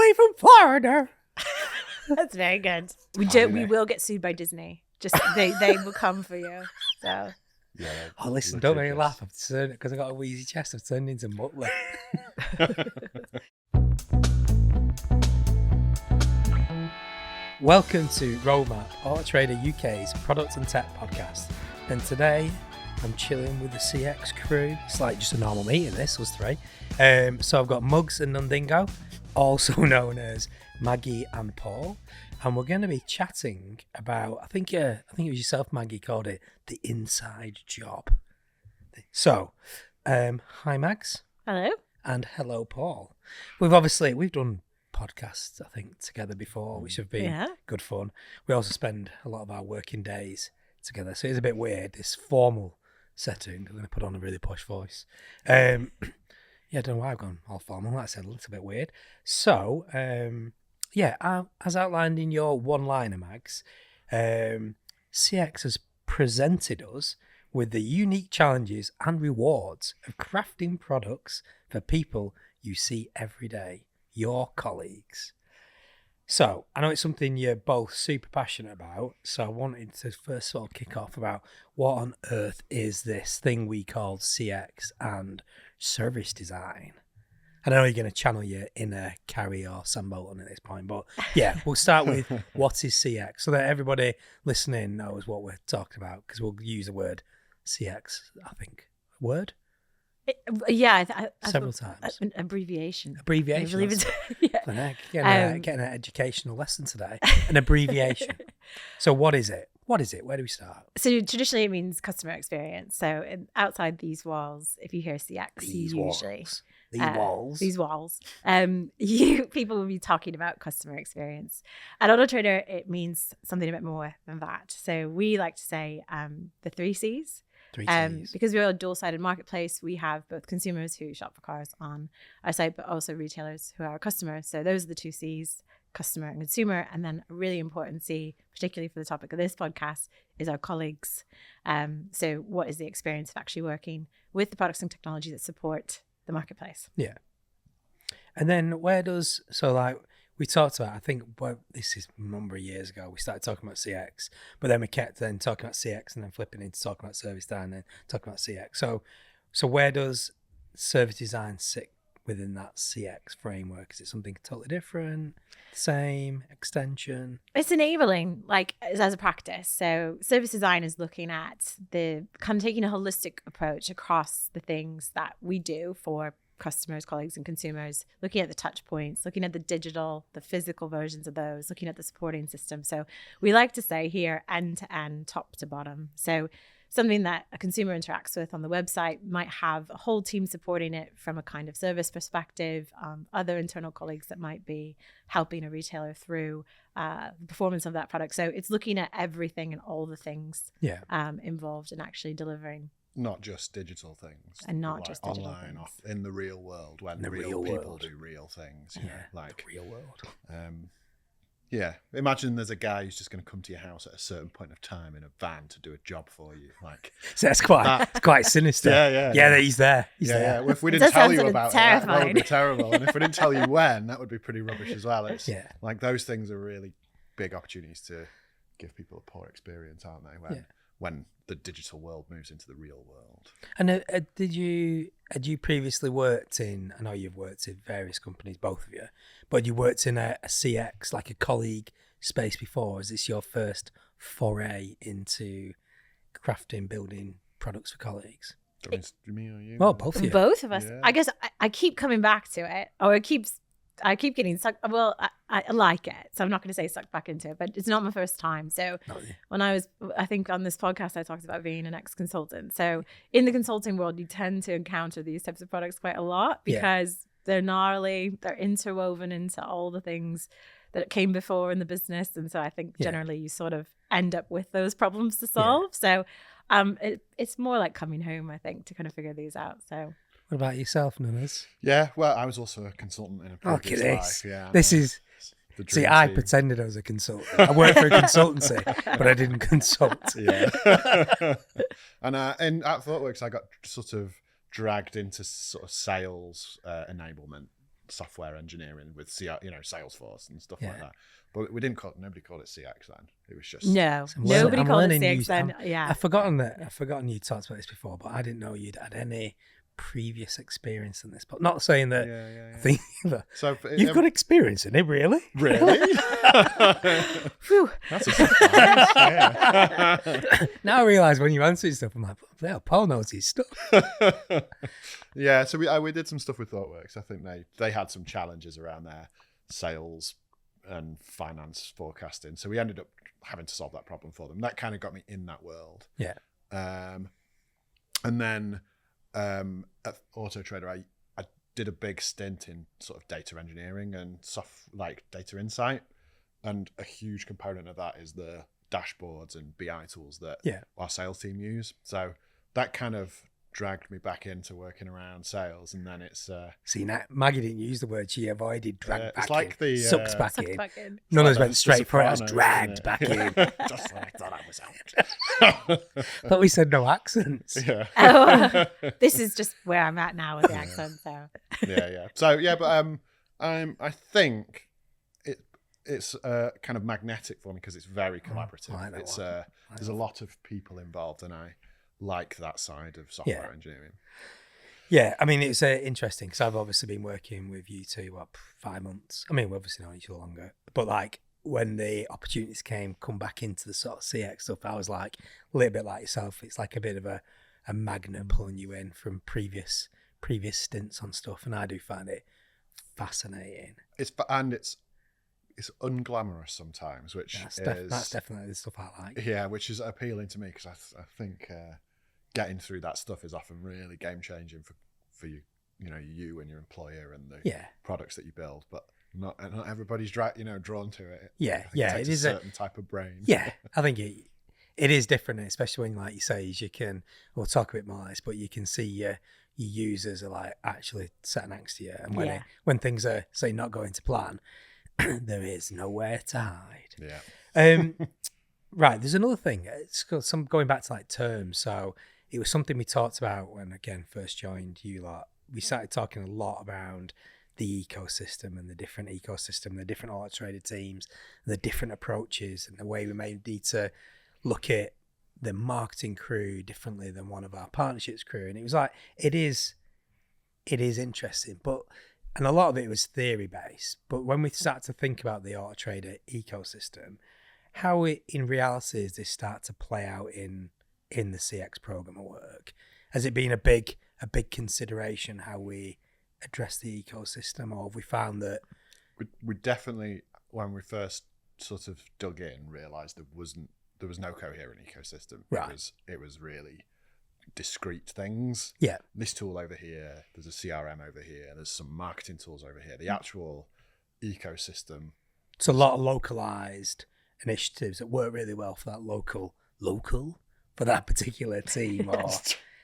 way from Florida. That's very good. We will get sued by Disney. Just they will come for you. So. Yeah. Oh, listen, don't make me laugh. I've turned because I got a wheezy chest. I've turned into Muttley. Welcome to Roadmap, Autotrader UK's product and tech podcast. And today I'm chilling with the CX crew. It's like just a normal meeting, this was three. So I've got Muggs and Nundingo, also known as Maggie and Paul. And we're going to be chatting about, I think it was yourself, Maggie, called it the inside job. So, hi Mags. Hello. And hello Paul. We've done podcasts, I think, together before, which have been good fun. We also spend a lot of our working days together. So it's a bit weird, this formal setting. I'm going to put on a really posh voice. I don't know why I've gone all formal. Like I said, a little bit weird. So, as outlined in your one-liner, Mags, CX has presented us with the unique challenges and rewards of crafting products for people you see every day, your colleagues. So, I know it's something you're both super passionate about, so I wanted to first of all kick off about what on earth is this thing we call CX and service design. I know you're going to channel your inner Carrie or Sam Bolton at this point, but yeah, we'll start with what is CX so that everybody listening knows what we're talking about, because we'll use the word CX, I think. Word? Several times. An abbreviation. Abbreviation. I believe it's getting an educational lesson today. An abbreviation. So what is it? What is it? Where do we start? So traditionally it means customer experience. So outside these walls, if you hear CX, These walls. People will be talking about customer experience. At Autotrader, it means something a bit more than that. So we like to say the 3 C's. Because we're a dual-sided marketplace, we have both consumers who shop for cars on our site, but also retailers who are our customers. So those are the 2 C's, customer and consumer. And then a really important C, particularly for the topic of this podcast, is our colleagues. So what is the experience of actually working with the products and technology that support the marketplace? Yeah. And then we talked about, I think, this is a number of years ago, we started talking about CX, but then we kept then talking about CX and then flipping into talking about service design and then talking about CX. So where does service design sit within that CX framework? Is it something totally different, same, extension? It's enabling, as a practice. So service design is looking at taking a holistic approach across the things that we do for customers, colleagues, and consumers, looking at the touch points, looking at the digital, the physical versions of those, looking at the supporting system. So we like to say here end to end, top to bottom. So something that a consumer interacts with on the website might have a whole team supporting it from a kind of service perspective, other internal colleagues that might be helping a retailer through the performance of that product. So it's looking at everything and all the things involved in actually delivering. Not just digital things. And not just digital online, things. In the real world, when the real people do real things. The real world. Imagine there's a guy who's just going to come to your house at a certain point of time in a van to do a job for you. So that's quite sinister. Yeah, he's there. He's there. Well, if we didn't tell you about it, that would be terrifying. terrible. And if we didn't tell you when, that would be pretty rubbish as well. It's those things are really big opportunities to give people a poor experience, aren't they? When the digital world moves into the real world. And had you previously worked in, I know you've worked in various companies, both of you, but you worked in a CX, like a colleague space before. Is this your first foray into crafting, building products for colleagues? Me or you? Well, both of you. Both of us. Yeah. I guess I keep coming back to it, or I keep getting sucked. Well, I like it, so I'm not going to say sucked back into it, but it's not my first time. So when I think on this podcast, I talked about being an ex-consultant. So in the consulting world, you tend to encounter these types of products quite a lot because they're gnarly, they're interwoven into all the things that came before in the business. And so I think generally you sort of end up with those problems to solve. So it's more like coming home, I think, to kind of figure these out. So. What about yourself, Nunners? Yeah, well, I was also a consultant in a previous life. Yeah, this is... See, I pretended I was a consultant. I worked for a consultancy, but I didn't consult. Yeah. And at ThoughtWorks, I got sort of dragged into sort of sales enablement software engineering with Salesforce and stuff like that. But nobody called it CX then. It was just nobody called it CX then. I've forgotten you talked about this before, but I didn't know you'd had any previous experience in this. But not saying that. I think so. You've got experience in it, really? Really? Phew. That's a surprise. Now I realise when you answer stuff, I'm like, well, Paul knows his stuff. Yeah, so we did some stuff with ThoughtWorks. I think they had some challenges around their sales and finance forecasting. So we ended up having to solve that problem for them. That kind of got me in that world. Yeah. And then at Autotrader, I did a big stint in sort of data engineering and data insight. And a huge component of that is the dashboards and BI tools that our sales team use. So that kind of dragged me back into working around sales, and then it's see, now Maggie didn't use the word, she avoided drag back it's like in. The sucks back in. None of us went straight for it as dragged back in. Just when I thought I was out. But we said no accents. Yeah. This is just where I'm at now with the accent. So but I think it's kind of magnetic for me because it's very collaborative. There's a lot of people involved, and I like that side of software engineering. Yeah, I mean, it's interesting because I've obviously been working with you two 5 months. I mean, we've obviously known each other longer, but like when the opportunities come back into the sort of CX stuff, I was like a little bit like yourself. It's like a bit of a magnet pulling you in from previous stints on stuff, and I do find it fascinating. It's unglamorous sometimes, which that's definitely the stuff I like. Yeah, which is appealing to me because I think getting through that stuff is often really game changing for you, you and your employer and the products that you build. But not everybody's drawn to it. It takes is a certain type of brain. Yeah, I think it is different, especially when, like you say, we'll talk a bit more on this, but you can see your users are like actually sat next to you, and when things are, say, not going to plan, there is nowhere to hide. Yeah. Right. There's another thing. It's some going back to like terms. So it was something we talked about when again first joined you lot. We started talking a lot around the ecosystem and the different ecosystem, the different Autotrader teams, the different approaches, and the way we may need to look at the marketing crew differently than one of our partnerships crew. And it was like it is interesting, and a lot of it was theory based. But when we start to think about the Autotrader ecosystem, how it in reality does this start to play out in the CX program of work? Has it been a big consideration how we address the ecosystem, or have we found that we definitely, when we first sort of dug in, realised there was no coherent ecosystem. Right. It was really discrete things. Yeah. This tool over here, there's a CRM over here, there's some marketing tools over here. The actual ecosystem. It's a lot of localized initiatives that work really well for that local for that particular team, or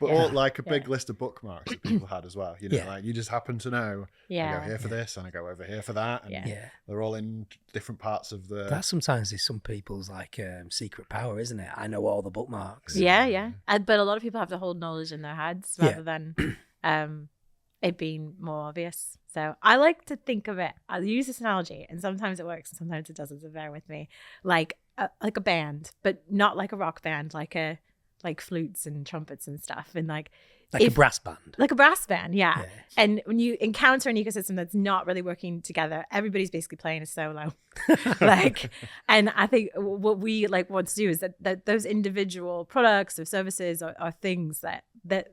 all like a big list of bookmarks that people had as well. Like you just happen to know. I go here for this, and I go over here for that, and they're all in different parts of the. That sometimes is some people's like secret power, isn't it? I know all the bookmarks. Yeah. But a lot of people have to hold knowledge in their heads rather than it being more obvious. So I like to think of it. I'll use this analogy, and sometimes it works, and sometimes it doesn't. So bear with me. Like a band, but not like a rock band, like flutes and trumpets and stuff, and like a brass band. Like a brass band, yeah. And when you encounter an ecosystem that's not really working together, everybody's basically playing a solo. And I think what we want to do is that those individual products or services are things that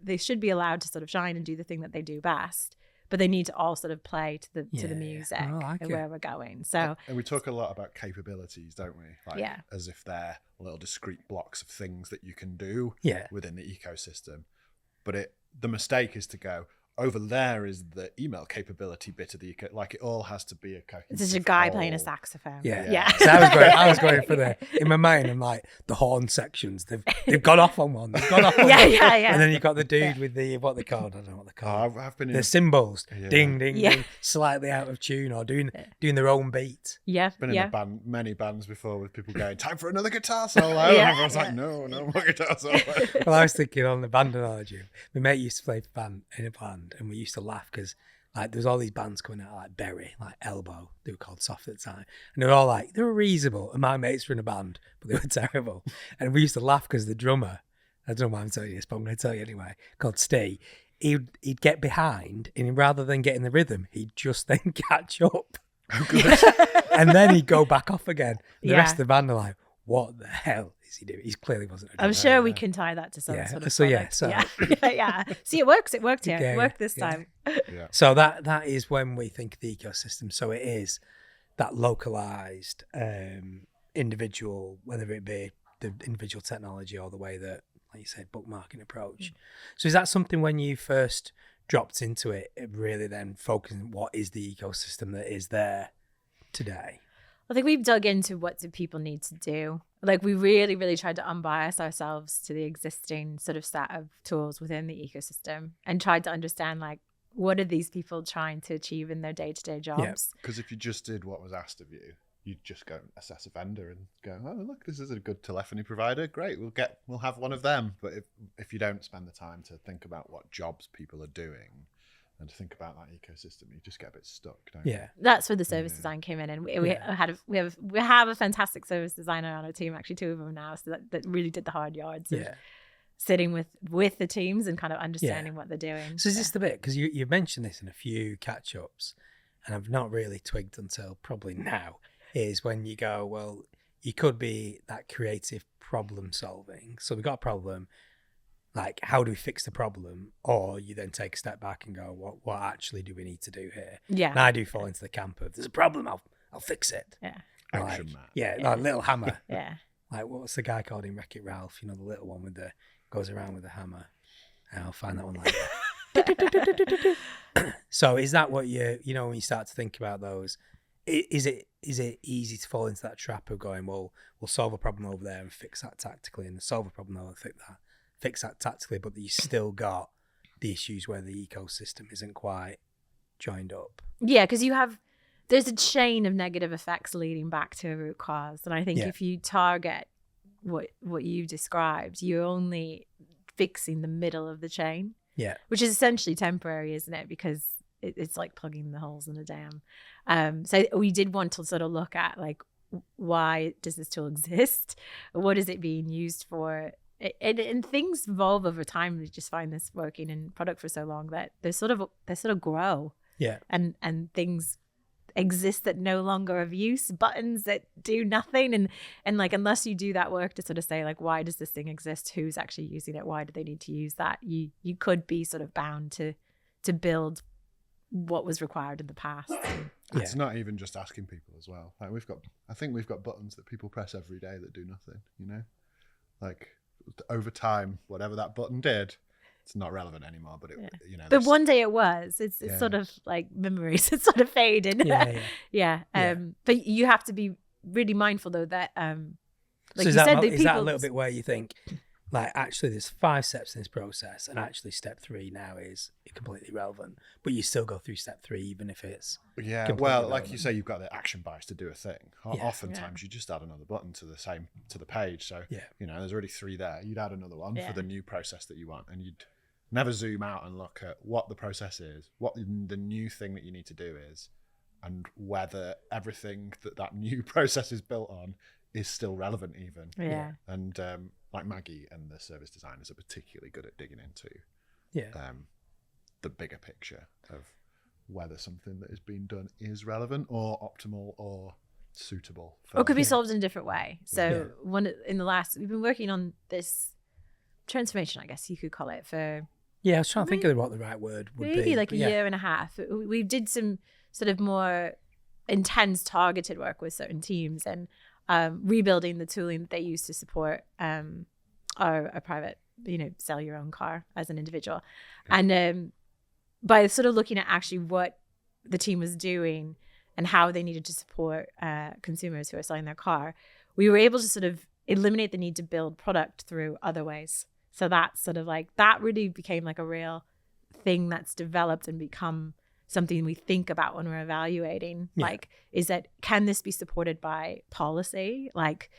they should be allowed to sort of shine and do the thing that they do best, but they need to all sort of play to the music and where we're going. So, and we talk a lot about capabilities, don't we? As if they're little discrete blocks of things that you can do within the ecosystem. But the mistake is to go, over there is the email capability bit of the it all has to be a cohesive. There's a guy playing a saxophone. Yeah. So I was going for in my mind, I'm like the horn sections. They've gone off on one. Yeah. And then you've got the dude with the what they called. I don't know what they called. I've been the cymbals, ding, ding, slightly out of tune or doing their own beat. Yeah. Been in many bands before with people going, time for another guitar solo. And everyone's like, no more guitar solo. Well, I was thinking on the band analogy. My mate used to play in a band, and we used to laugh because Like there was all these bands coming out like Berry, like Elbow, they were called Soft at the time. And they were all like, they were reasonable. And my mates were in a band, but they were terrible. And we used to laugh because the drummer, I don't know why I'm telling you this, but I'm going to tell you anyway, called Steve, he'd get behind and rather than get in the rhythm, he'd just then catch up. Oh, good. And then he'd go back off again. And the Yeah. rest of the band are like, what the hell is he doing? He clearly wasn't a drummer. I'm sure we can tie that to some Yeah. sort of So, yeah, product. so- yeah. See, it works. It worked here. Yeah, It worked this yeah. time. Yeah. So that is when we think of the ecosystem. So it is that localized individual, whether it be the individual technology or the way that, like you said, bookmarking approach. So is that something when you first dropped into it really then focusing on what is the ecosystem that is there today? I think we've dug into what do people need to do. Like we really, really tried to unbias ourselves to the existing sort of set of tools within the ecosystem and tried to understand like what are these people trying to achieve in their day-to-day jobs. Because if you just did what was asked of you, you'd just go assess a vendor and go, oh look, this is a good telephony provider. Great, we'll have one of them. But if you don't spend the time to think about what jobs people are doing and to think about that ecosystem, you just get a bit stuck, don't you? Yeah. That's where the service design came in, and we have a fantastic service designer on our team, actually 2 of them now, so that really did the hard yards of sitting with the teams and kind of understanding what they're doing. So is this the bit, because you mentioned this in a few catch-ups and I've not really twigged until probably now, is when you go, well, you could be that creative problem solving. So we've got a problem, like how do we fix the problem? Or you then take a step back and go, what actually do we need to do here? Yeah. And I do fall into the camp of, there's a problem, I'll fix it. Yeah. Action Like, man. Yeah, like little hammer. Yeah. Like what's the guy called in Wreck-It Ralph? You know, the little one with the goes around with the hammer. I'll find that one later. So is that what when you start to think about those, is it easy to fall into that trap of going, well, we'll solve a problem over there and fix that tactically, and solve a problem over fix that tactically, but you still got the issues where the ecosystem isn't quite joined up? Yeah, because there's a chain of negative effects leading back to a root cause. And I think if you target what you described, you're only fixing the middle of the chain. Yeah. Which is essentially temporary, isn't it? Because it's like plugging the holes in a dam. So we did want to sort of look at like, why does this tool exist? What is it being used for? And things evolve over time. We just find this working in product for so long that they sort of grow. Yeah. And things exist that no longer of use, buttons that do nothing, and like unless you do that work to sort of say like, why does this thing exist? Who's actually using it? Why do they need to use that? You could be sort of bound to build what was required in the past. It's not even just asking people as well. Like I think we've got buttons that people press every day that do nothing, like over time, whatever that button did, it's not relevant anymore, but but one day it was. It's sort of like memories. It's sort of fading. But you have to be really mindful though that like so is that a little bit where you think like actually there's 5 steps in this process and actually step 3 now is completely relevant, but you still go through step 3 even if it's well relevant. Like you say, you've got the action bias to do a thing. Oftentimes you just add another button to the page, so there's already 3 there. You'd add another one for the new process that you want, and you'd never zoom out and look at what the process is, what the new thing that you need to do is, and whether everything that new process is built on is still relevant even. And like Maggie and the service designers are particularly good at digging into the bigger picture of whether something that is being done is relevant or optimal or suitable or could be solved in a different way. So we've been working on this transformation, I guess you could call it, for I was trying to think of what the right word would be. Maybe like a year and a half. We did some sort of more intense targeted work with certain teams and rebuilding the tooling that they use to support our private, sell your own car as an individual. And by sort of looking at actually what the team was doing and how they needed to support consumers who are selling their car, we were able to sort of eliminate the need to build product through other ways. So that's sort of like, that really became like a real thing that's developed and become something we think about when we're evaluating. Like, is that, can this be supported by policy? Like,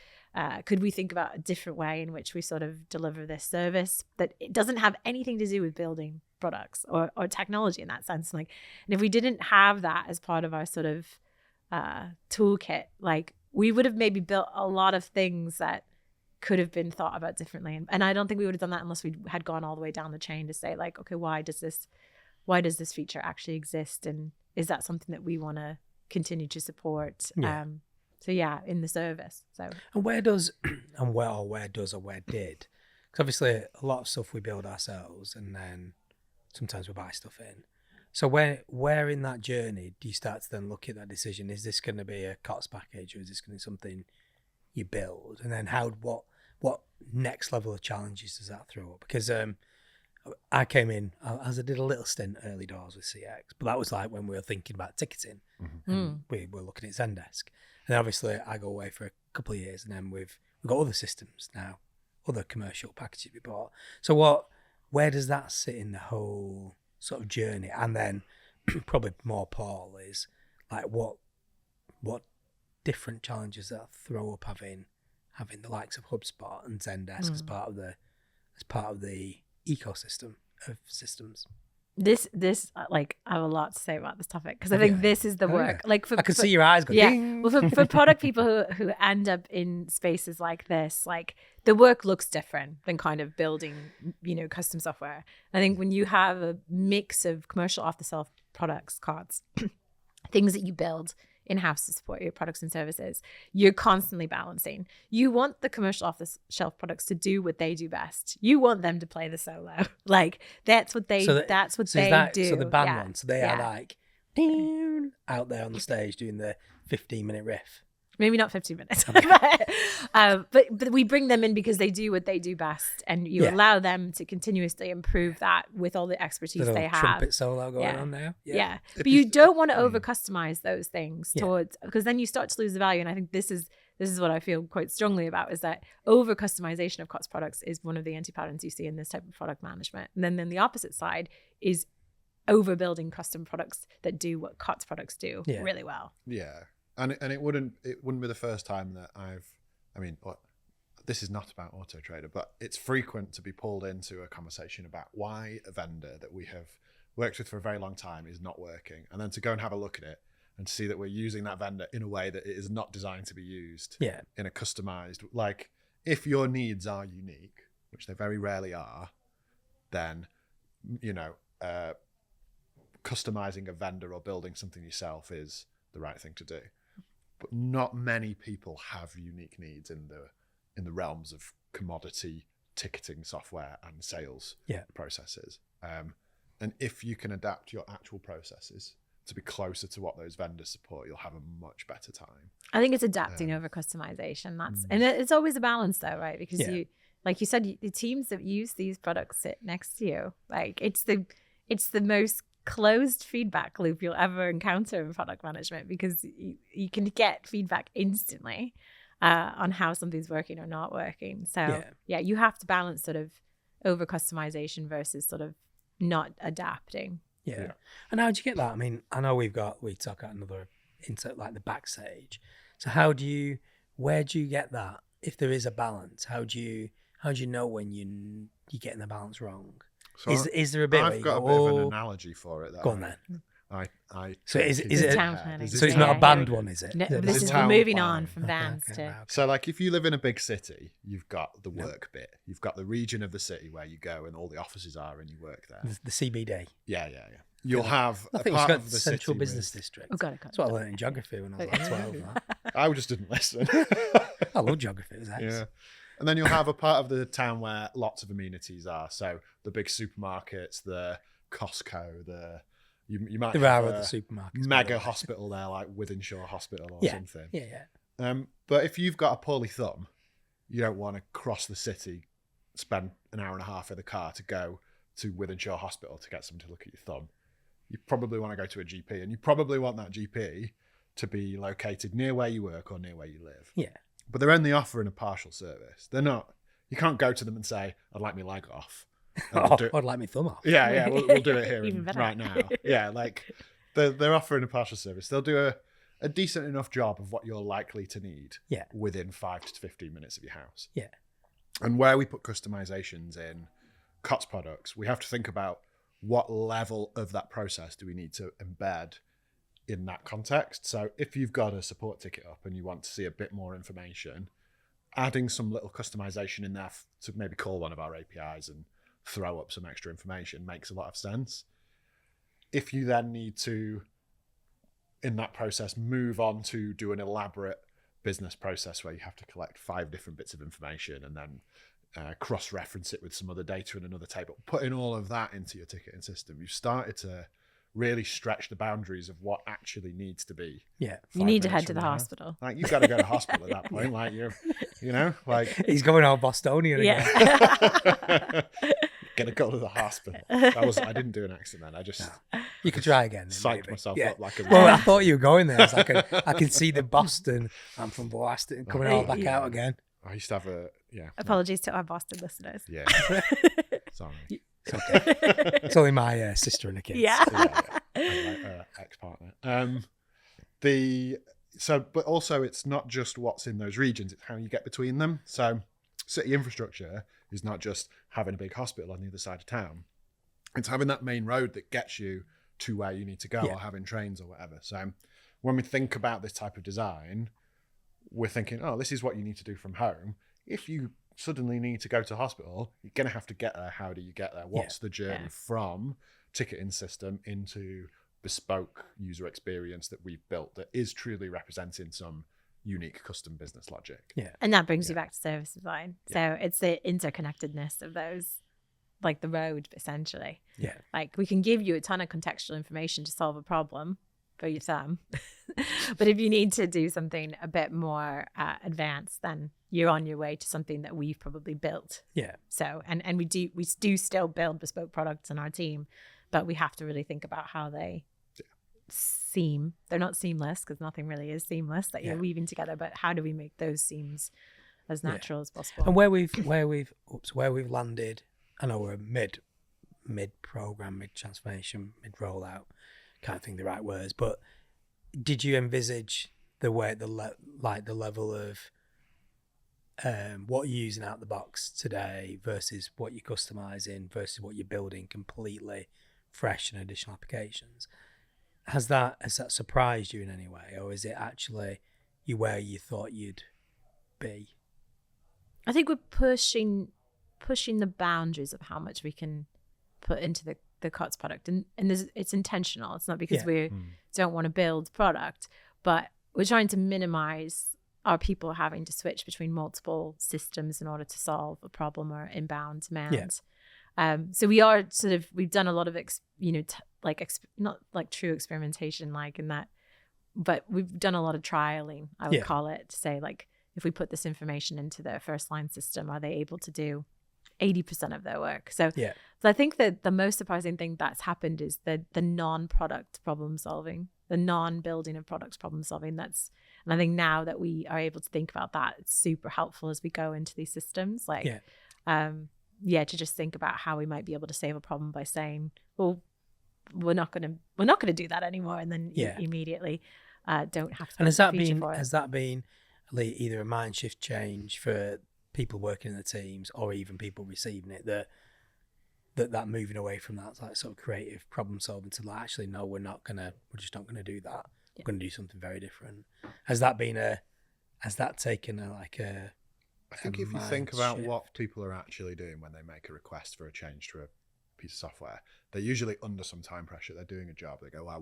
Could we think about a different way in which we sort of deliver this service that it doesn't have anything to do with building products or technology in that sense? And if we didn't have that as part of our sort of toolkit, like we would have maybe built a lot of things that could have been thought about differently. And I don't think we would have done that unless we had gone all the way down the chain to say like, okay, why does this feature actually exist? And is that something that we want to continue to support? Yeah. In the service. So and where did? Because obviously a lot of stuff we build ourselves, and then sometimes we buy stuff in. So where in that journey do you start to then look at that decision? Is this going to be a COTS package, or is this going to be something you build? And then what next level of challenges does that throw up? Because I came in as I did a little stint early doors with CX, but that was like when we were thinking about ticketing. We were looking at Zendesk, and then obviously I go away for a couple of years, and then we've got other systems now, other commercial packages we bought. So where does that sit in the whole sort of journey? And then probably more Paul is like what different challenges that throw up having the likes of HubSpot and Zendesk as part of the ecosystem of systems. This like I have a lot to say about this topic because I think this is the work. Like I can see your eyes going. Yeah. Well, for product people who end up in spaces like this, like the work looks different than kind of building, custom software. I think when you have a mix of commercial off-the-shelf products, cards, things that you build in-house to support your products and services, you're constantly balancing. You want the commercial off-the-shelf products to do what they do best. You want them to play the solo. Like that's what they do. So the band ones, they are like out there on the stage doing the 15-minute riff. Maybe not 15 minutes, but we bring them in because they do what they do best, and you allow them to continuously improve that with all the expertise they have. Trumpet solo going on now. Yeah. But you don't want to over customize those things towards, because then you start to lose the value. And I think this is what I feel quite strongly about, is that over customization of COTS products is one of the anti-patterns you see in this type of product management. And then the opposite side is overbuilding custom products that do what COTS products do really well. Yeah. And it wouldn't be the first time that this is not about Autotrader, but it's frequent to be pulled into a conversation about why a vendor that we have worked with for a very long time is not working, and then to go and have a look at it and see that we're using that vendor in a way that it is not designed to be used in a customized, like if your needs are unique, which they very rarely are, then customizing a vendor or building something yourself is the right thing to do. But not many people have unique needs in the realms of commodity ticketing software and sales processes. And if you can adapt your actual processes to be closer to what those vendors support, you'll have a much better time. I think it's adapting over customization. And it's always a balance though, right? Because you, like you said, the teams that use these products sit next to you. Like it's the most closed feedback loop you'll ever encounter in product management, because you can get feedback instantly on how something's working or not working. So you have to balance sort of over customization versus sort of not adapting. Yeah. And how do you get that? I mean, I know we talk about another insert like the backstage. So where do you get that? If there is a balance, how do you know when you're getting the balance wrong? So is there a bit? I've got a bit of an analogy for it. Go on then. So is it? So it's not a band one, is it? No, this is moving on from bands to. Okay. So like if you live in a big city, you've got the work bit. You've got the region of the city where you go and all the offices are and you work there. The CBD. Yeah. You'll have I think part it's got of the central city business district. Oh God, that's what I learned in geography when I was like 12. I just didn't listen. I love geography. It was excellent. Yeah. And then you'll have a part of the town where lots of amenities are. So the big supermarkets, the Costco, you might there have are other supermarkets, mega hospital there, like Wythenshawe Hospital or something. Yeah. But if you've got a poorly thumb, you don't want to cross the city, spend an hour and a half in the car to go to Wythenshawe Hospital to get someone to look at your thumb. You probably want to go to a GP, and you probably want that GP to be located near where you work or near where you live. Yeah. But they're only offering a partial service. They're not. You can't go to them and say, "I'd like my leg off." I'd like my thumb off. Yeah, we'll do it here Even better. right now. Yeah, like they're offering a partial service. They'll do a decent enough job of what you're likely to need Yeah. within 5 to 15 minutes of your house. Yeah. And where we put customizations in COTS products, we have to think about what level of that process do we need to embed in that context. So if you've got a support ticket up and you want to see a bit more information, adding some little customization in there to maybe call one of our APIs and throw up some extra information makes a lot of sense. If you then need to, in that process, move on to do an elaborate business process where you have to collect 5 different bits of information and then cross-reference it with some other data in another table, putting all of that into your ticketing system, you've started to really stretch the boundaries of what actually needs to be. Yeah. You need to head to the hospital. Like, you've got to go to hospital at that point. Like, like... He's going all Bostonian again. Gonna go to the hospital. I didn't do an accent then. I just... You could try again. Psyched myself up like a... Well, I thought you were going there. I can see the Boston. I'm from Boston coming all back out again. I used to have a... Yeah. Apologies to our Boston listeners. Yeah. Sorry. It's okay. It's only my sister and the kids. Yeah. My ex-partner. But also it's not just what's in those regions, it's how you get between them. So city infrastructure is not just having a big hospital on the other side of town. It's having that main road that gets you to where you need to go, or having trains or whatever. So when we think about this type of design, we're thinking, oh, this is what you need to do from home. If you suddenly need to go to hospital, you're going to have to get there. How do you get there? What's the journey from ticketing system into bespoke user experience that we've built that is truly representing some unique custom business logic? Yeah. And that brings you back to service design. So it's the interconnectedness of those, like the road, essentially. Yeah. Like, we can give you a ton of contextual information to solve a problem for your thumb. But if you need to do something a bit more advanced, then you're on your way to something that we've probably built. Yeah. So, and we do still build bespoke products in our team, but we have to really think about how they seam. They're not seamless, because nothing really is seamless that you're weaving together, but how do we make those seams as natural as possible? And where we've landed, I know we're mid program, mid transformation, mid rollout, can't think the right words, but did you envisage the level of what you're using out the box today versus what you're customizing versus what you're building completely fresh and additional applications? Has that surprised you in any way, or is it actually you where you thought you'd be? I think we're pushing the boundaries of how much we can put into the COTS product, and it's intentional. It's not because we don't want to build product, but we're trying to minimize our people having to switch between multiple systems in order to solve a problem or inbound demand. So we've done a lot of not like true experimentation like in that, but we've done a lot of trialing, I would call it, to say, like, if we put this information into their first line system, are they able to do 80% of their work? So I think that the most surprising thing that's happened is the non-product problem solving, the non-building of products problem solving. And I think now that we are able to think about that, it's super helpful as we go into these systems. To just think about how we might be able to save a problem by saying, well, we're not gonna do that anymore, and then you immediately don't have to. And has that been either a mind shift change for people working in the teams, or even people receiving it, that moving away from that like sort of creative problem solving to like, actually no, we're just not gonna do that. We're gonna do something very different. Has that taken I think if you think about what people are actually doing when they make a request for a change to a piece of software, they're usually under some time pressure. They're doing a job. They go, I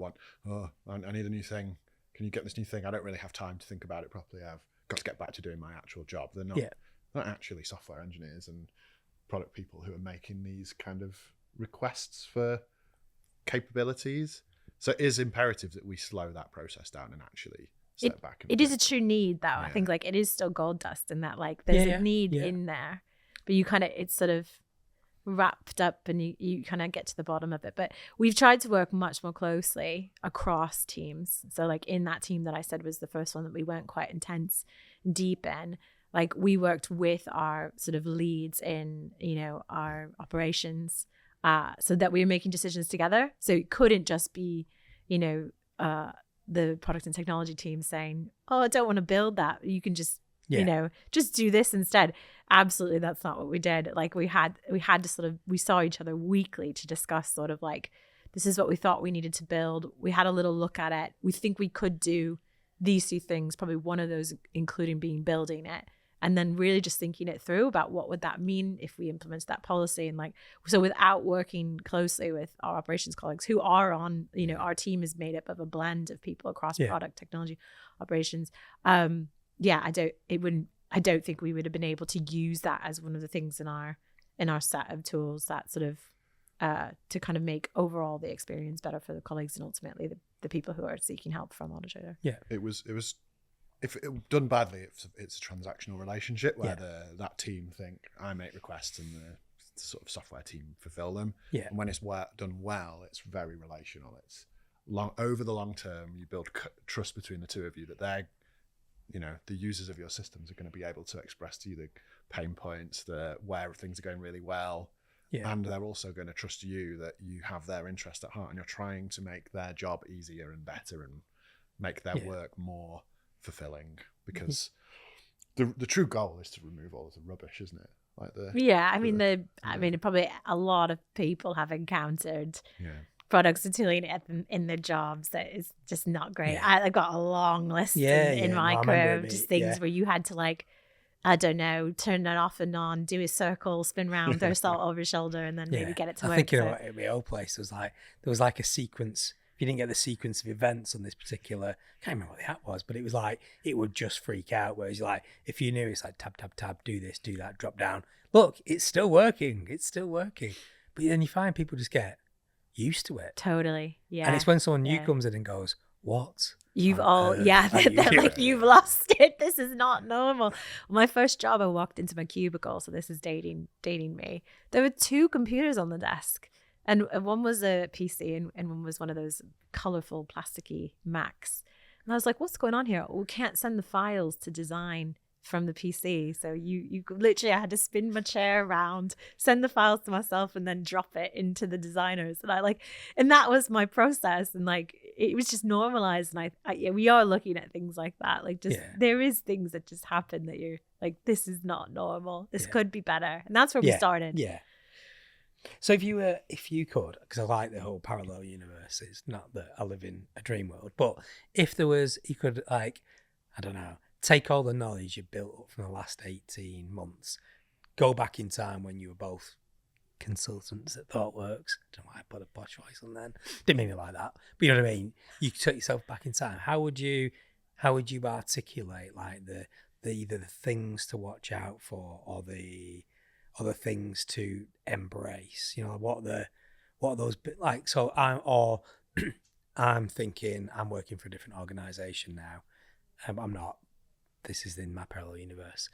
need a new thing. Can you get this new thing? I don't really have time to think about it properly. I've got to get back to doing my actual job. They're not actually software engineers and product people who are making these kind of requests for capabilities. So it is imperative that we slow that process down and actually step back. It is a true need, though. I think like it is still gold dust in that, like, there's a need in there, but it's sort of wrapped up and you kind of get to the bottom of it. But we've tried to work much more closely across teams. So like in that team that I said was the first one that we weren't quite intense deep in, like we worked with our sort of leads in, our operations, so that we were making decisions together. So it couldn't just be, the product and technology team saying, oh, I don't want to build that. You can just, just do this instead. Absolutely. That's not what we did. Like we had to we saw each other weekly to discuss sort of like, this is what we thought we needed to build. We had a little look at it. We think we could do these two things, probably one of those, including building it. And then really just thinking it through about what would that mean if we implemented that policy. And like, so without working closely with our operations colleagues who are on, our team is made up of a blend of people across product, technology, operations. I don't think we would have been able to use that as one of the things in our set of tools that sort of, to kind of make overall the experience better for the colleagues and ultimately the people who are seeking help from Autotrader. Yeah. It was if it done badly, it's a transactional relationship where that team think I make requests and the sort of software team fulfill them. Yeah. And when it's done well, it's very relational. It's over the long term, you build trust between the two of you that they're, the users of your systems are going to be able to express to you the pain points, where things are going really well. Yeah. And they're also going to trust you that you have their interest at heart and you're trying to make their job easier and better and make their work more fulfilling, because the true goal is to remove all of the rubbish, isn't it? Like probably a lot of people have encountered products and tooling in their jobs that is just not great. I've got a long list in my career of just things where you had to like, I don't know, turn it off and on, do a circle, spin round, throw salt over your shoulder, and then maybe get it to work. I think at my old place there was like a sequence. If you didn't get the sequence of events on this particular, I can't remember what the app was, but it was like it would just freak out. Whereas like if you knew it's like tab, do this, do that, drop down. Look, it's still working. But then you find people just get used to it. Totally, yeah. And it's when someone new comes in and goes, "What? You've you've lost it. This is not normal." My first job, I walked into my cubicle, so this is dating me. There were 2 computers on the desk, and one was a PC and one was one of those colorful plasticky Macs. And I was like, "What's going on here? We can't send the files to design from the PC, so you literally, I had to spin my chair around, send the files to myself, and then drop it into the designers." And that was my process, and like it was just normalized. And we are looking at things like that, like just there is things that just happen that you're like, this is not normal, this could be better, and that's where we started. So if you could, because I like the whole parallel universe, it's not that I live in a dream world, but if there was, you could, like, I don't know, take all the knowledge you built up from the last 18 months, go back in time when you were both consultants at ThoughtWorks. I don't know why I put a posh voice on then. Didn't mean it like that. But you know what I mean? You took yourself back in time. How would you articulate like the either the things to watch out for or the things to embrace? You know, what are those like? So I'm thinking I'm working for a different organization now. I'm not. This is in my parallel universe.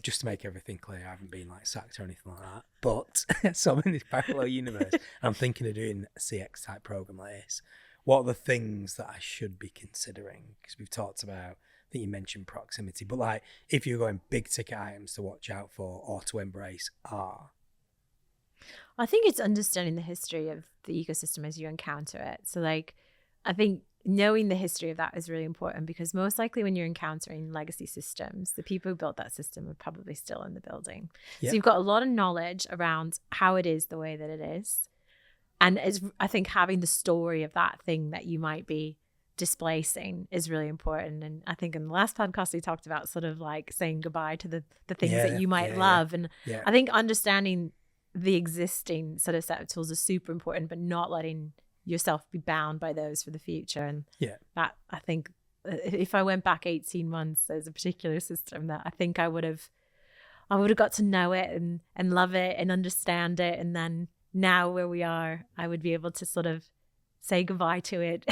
Just to make everything clear, I haven't been like sacked or anything like that. But so I'm in this parallel universe. I'm thinking of doing a CX type program like this. What are the things that I should be considering? Because we've talked about, I think you mentioned proximity, but like if you're going big ticket items to watch out for or to embrace are. I think it's understanding the history of the ecosystem as you encounter it. So like, I think knowing the history of that is really important, because most likely when you're encountering legacy systems, the people who built that system are probably still in the building. Yep. So you've got a lot of knowledge around how it is the way that it is. And I think having the story of that thing that you might be displacing is really important. And I think in the last podcast, we talked about sort of like saying goodbye to the things that you might love. And I think understanding the existing sort of set of tools is super important, but not letting yourself be bound by those for the future. And that, I think if I went back 18 months, there's a particular system that I think I would have got to know it and love it and understand it. And then now where we are, I would be able to sort of say goodbye to it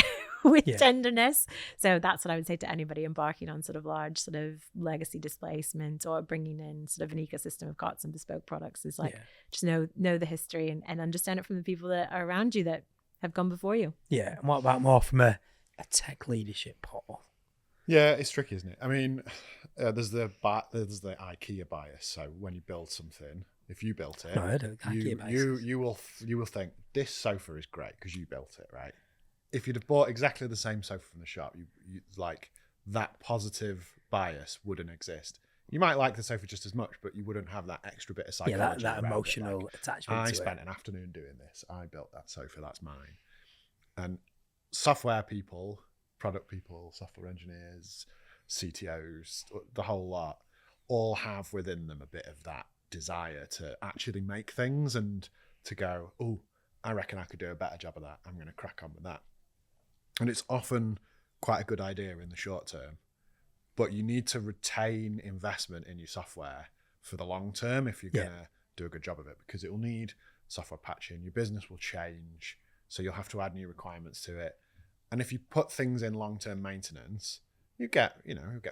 with tenderness. So that's what I would say to anybody embarking on sort of large sort of legacy displacement or bringing in sort of an ecosystem of COTS and bespoke products is like, just know the history and understand it from the people that are around you that have gone before you. Yeah. And what about more from a tech leadership, Paul? Yeah, it's tricky, isn't it? I mean, there's the IKEA bias. So when you build something, if you built it, no, I don't. IKEA bias. You will think this sofa is great because you built it, right? if you'd have bought exactly the same sofa from the shop, you like that positive bias wouldn't exist. You might like the sofa just as much, but you wouldn't have that extra bit of psychology. That emotional attachment. I spent an afternoon doing this. I built that sofa. That's mine. And software people, product people, software engineers, CTOs, the whole lot, all have within them a bit of that desire to actually make things and to go, oh, I reckon I could do a better job of that. I'm going to crack on with that. And it's often quite a good idea in the short term, but you need to retain investment in your software for the long term if you're going to do a good job of it, because it will need software patching. Your business will change, so you'll have to add new requirements to it. And if you put things in long-term maintenance, you'll get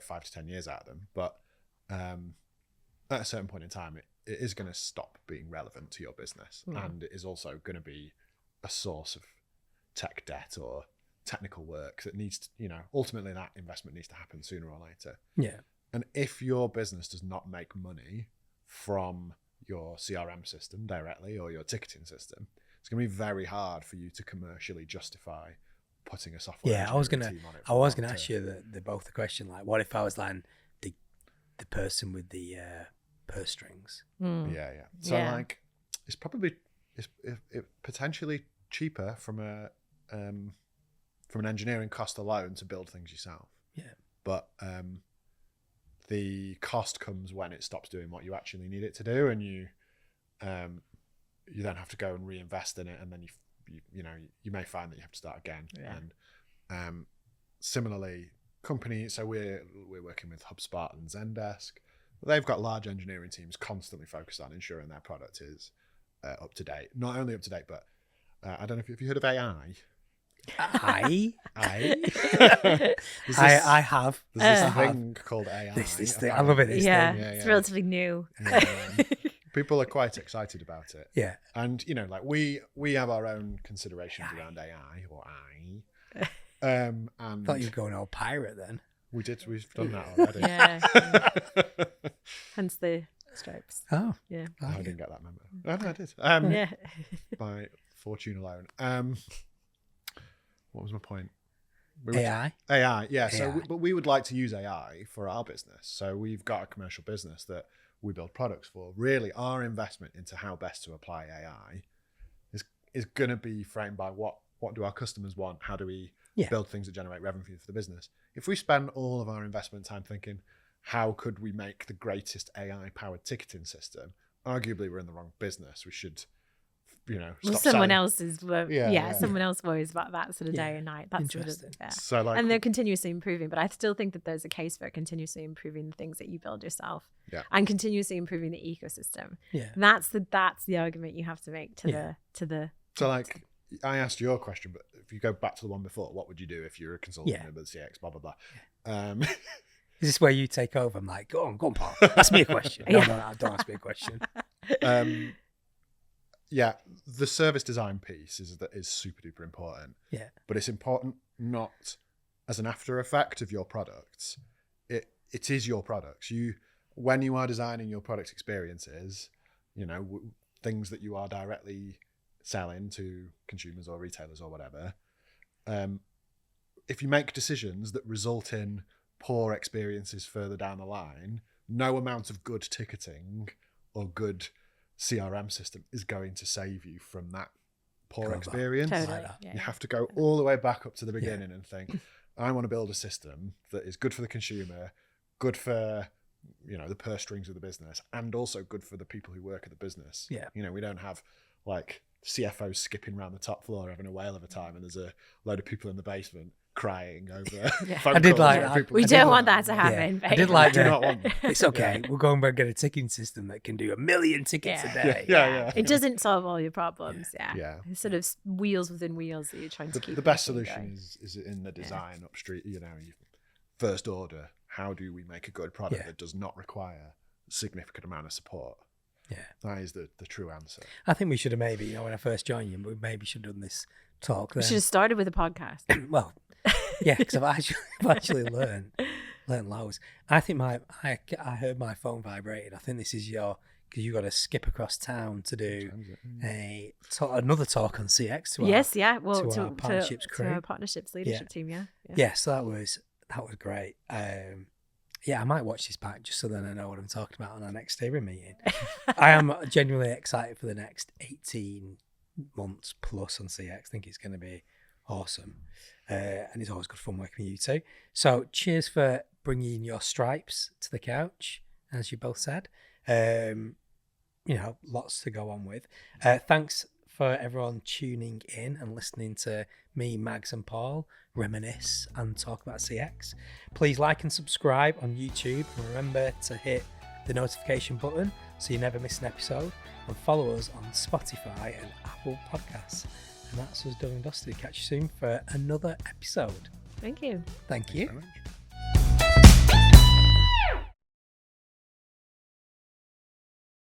5 to 10 years out of them. But at a certain point in time, it is going to stop being relevant to your business. And it is also going to be a source of tech debt or technical work that needs to, ultimately that investment needs to happen sooner or later. Yeah. And if your business does not make money from your CRM system directly or your ticketing system, it's going to be very hard for you to commercially justify putting a software. Yeah, I was gonna ask you the question, like, what if I was like the person with the purse strings? Yeah. So like, it's probably it's potentially cheaper from an engineering cost alone to build things yourself. Yeah. But the cost comes when it stops doing what you actually need it to do, and you then have to go and reinvest in it, and then you may find that you have to start again. Yeah. And similarly, companies. So we're working with HubSpot and Zendesk. They've got large engineering teams constantly focused on ensuring their product is up to date. Not only up to date, but I don't know if you heard of AI. I have. There's this thing called AI. This thing. I love it. This thing. It's relatively new. People are quite excited about it. Yeah. And like we have our own considerations around AI or I. And I thought you were going all pirate then. We've done that already. Yeah. Hence the stripes. Oh. Yeah. I didn't get that memo. No, I did. Yeah. By fortune alone. What was my point? AI, yeah. AI. So, but we would like to use AI for our business. So we've got a commercial business that we build products for. Really, our investment into how best to apply AI is going to be framed by what do our customers want? How do we build things that generate revenue for the business? If we spend all of our investment time thinking, how could we make the greatest AI-powered ticketing system? Arguably, we're in the wrong business. We should, stop someone selling. else is. Someone else worries about that sort of day and night. That's interesting. So like, and they're continuously improving. But I still think that there's a case for continuously improving the things that you build yourself, and continuously improving the ecosystem. Yeah, that's the argument you have to make to the. So like, I asked your question, but if you go back to the one before, what would you do if you're a consultant with CX, blah, blah, blah. Is this where you take over? I'm like, go on, Paul. Ask me a question. No, don't ask me a question. The service design piece is super duper important. Yeah. But it's important not as an after effect of your products. It is your products. When you are designing your product experiences, things that you are directly selling to consumers or retailers or whatever, if you make decisions that result in poor experiences further down the line, no amount of good ticketing or good CRM system is going to save you from that poor experience. Totally. You have to go all the way back up to the beginning and think, I want to build a system that is good for the consumer, good for the purse strings of the business, and also good for the people who work at the business. We don't have like CFOs skipping around the top floor having a whale of a time, and there's a load of people in the basement crying over phone I did calls like where that. people- We don't want that to happen. I did like do that. not want that. It's okay. We'll go and get a ticketing system that can do 1 million tickets a day. Yeah. It doesn't solve all your problems. Yeah. It's sort of wheels within wheels that you're trying to keep. The best going. solution is in the design upstream. First order. How do we make a good product that does not require a significant amount of support? Yeah, that is the true answer. I think we should have maybe, when I first joined you, we maybe should have done this talk then. We should have started with a podcast. Well, yeah, because I've actually learned loads. I think I heard my phone vibrated. I think this is your because you got to skip across town to do another talk on CX to our partnerships crew. To our partnerships leadership team, So that was great. I might watch this back just so then I know what I'm talking about on our next steering meeting. I am genuinely excited for the next 18 months plus on CX. I think it's going to be awesome. And it's always good fun working with you too. So cheers for bringing your stripes to the couch, as you both said. Lots to go on with. Thanks for everyone tuning in and listening to me, Mags and Paul reminisce and talk about CX. Please like and subscribe on YouTube, and remember to hit the notification button so you never miss an episode, and follow us on Spotify and Apple Podcasts. And that's us done and dusted. Catch you soon for another episode. Thank you. Thank you. Thanks very much.